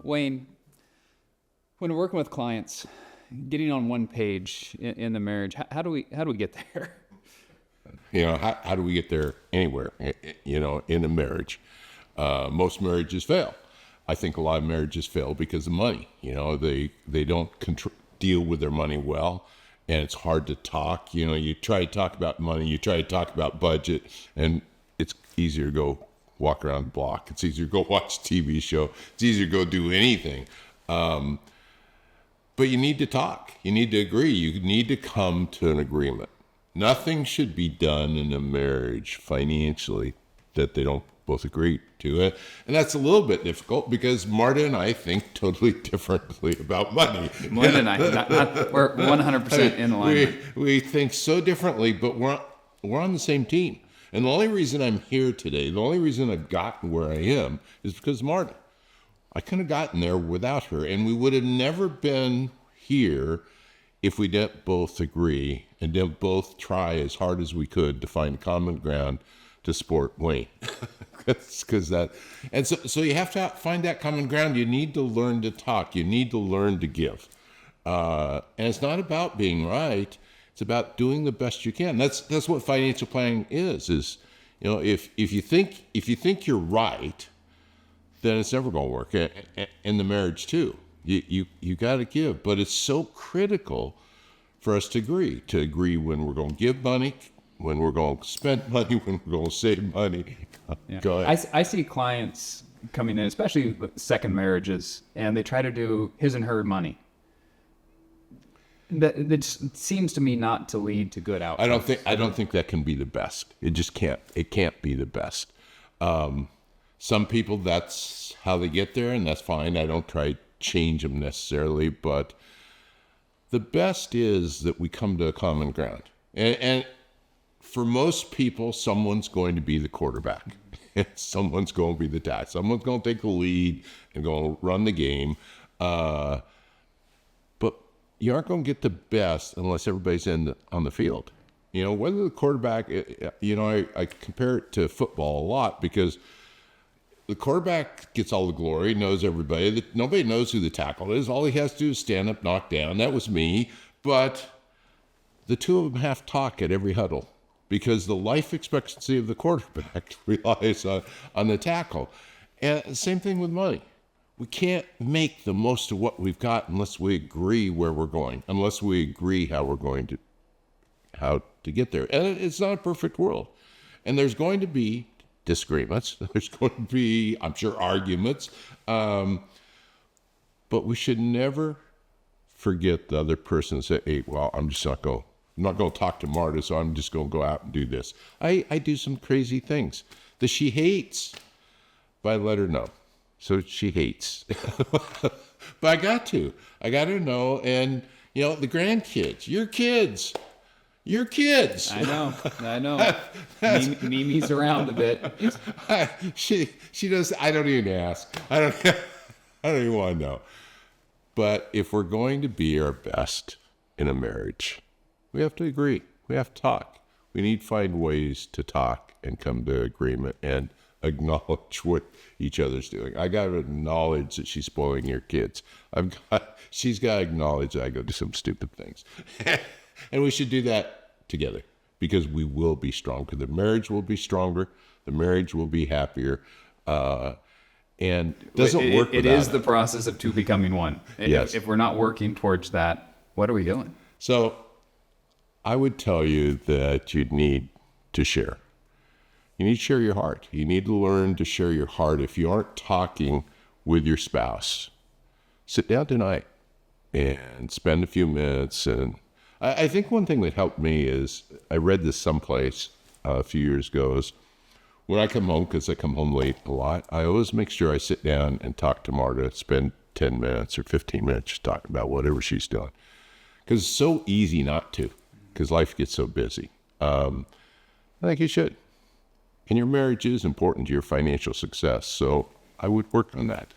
Wayne, when we're working with clients, getting on one page in the marriage, how do we get there? How do we get there anywhere, in a marriage? Most marriages fail. I think a lot of marriages fail because of money. They don't deal with their money well, and it's hard to talk. You try to talk about money, you try to talk about budget, and it's easier to go walk around the block. It's easier to go watch a TV show. It's easier to go do anything. But you need to talk. You need to agree. You need to come to an agreement. Nothing should be done in a marriage financially that they don't both agree to it. And that's a little bit difficult because Marta and I think totally differently about money. Marta and I, we're 100% in line. We think so differently, but we're on the same team. And the only reason I'm here today, the only reason I've gotten where I am is because of Marta. I couldn't have gotten there without her, and we would have never been here if we didn't both agree and didn't both try as hard as we could to find common ground to support Wayne. So you have to find that common ground. You need to learn to talk. You need to learn to give. And it's not about being right. It's about doing the best you can. That's what financial planning is if you think you're right, then it's never going to work. In the marriage too, you got to give, but it's so critical for us to agree when we're going to give money, when we're going to spend money, when we're going to save money. Yeah. Go ahead. I see clients coming in, especially with second marriages, and they try to do his and her money. That seems to me not to lead to good outcomes. I don't think that can be the best. It just can't. It can't be the best. Some people, that's how they get there, and that's fine. I don't try to change them necessarily, but the best is that we come to a common ground. And for most people, someone's going to be the quarterback. Someone's going to be the dad. Someone's going to take the lead and go run the game. But you aren't going to get the best unless everybody's on the field. Whether the quarterback, I compare it to football a lot because the quarterback gets all the glory, knows everybody. Nobody knows who the tackle is. All he has to do is stand up, knock down. That was me. But the two of them have to talk at every huddle because the life expectancy of the quarterback relies on the tackle. And same thing with money. We can't make the most of what we've got unless we agree where we're going, unless we agree how to get there. And it's not a perfect world. And there's going to be disagreements. There's going to be, I'm sure, arguments. But we should never forget the other person and say, hey, well, I'm not going to talk to Marta, so I'm just going to go out and do this. I do some crazy things that she hates, but I let her know. So she hates. But I got to know. And, the grandkids, your kids. I know. Mimi's around a bit. She does. I don't even ask. I don't even want to know. But if we're going to be our best in a marriage, we have to agree. We have to talk. We need to find ways to talk and come to agreement and acknowledge what each other's doing. I got to acknowledge that she's spoiling your kids. She's got to acknowledge that I go do some stupid things. And we should do that together because we will be stronger. The marriage will be stronger. The marriage will be happier. And it doesn't work without it. It is the process of two becoming one. Yes. If we're not working towards that, what are we doing? So I would tell you that you need to share. You need to share your heart. You need to learn to share your heart. If you aren't talking with your spouse, sit down tonight and spend a few minutes. And I think one thing that helped me is, I read this someplace a few years ago, is when I come home, because I come home late a lot, I always make sure I sit down and talk to Marta, spend 10 minutes or 15 minutes talking about whatever she's doing. Because it's so easy not to, because life gets so busy. I think you should. And your marriage is important to your financial success, so I would work on that.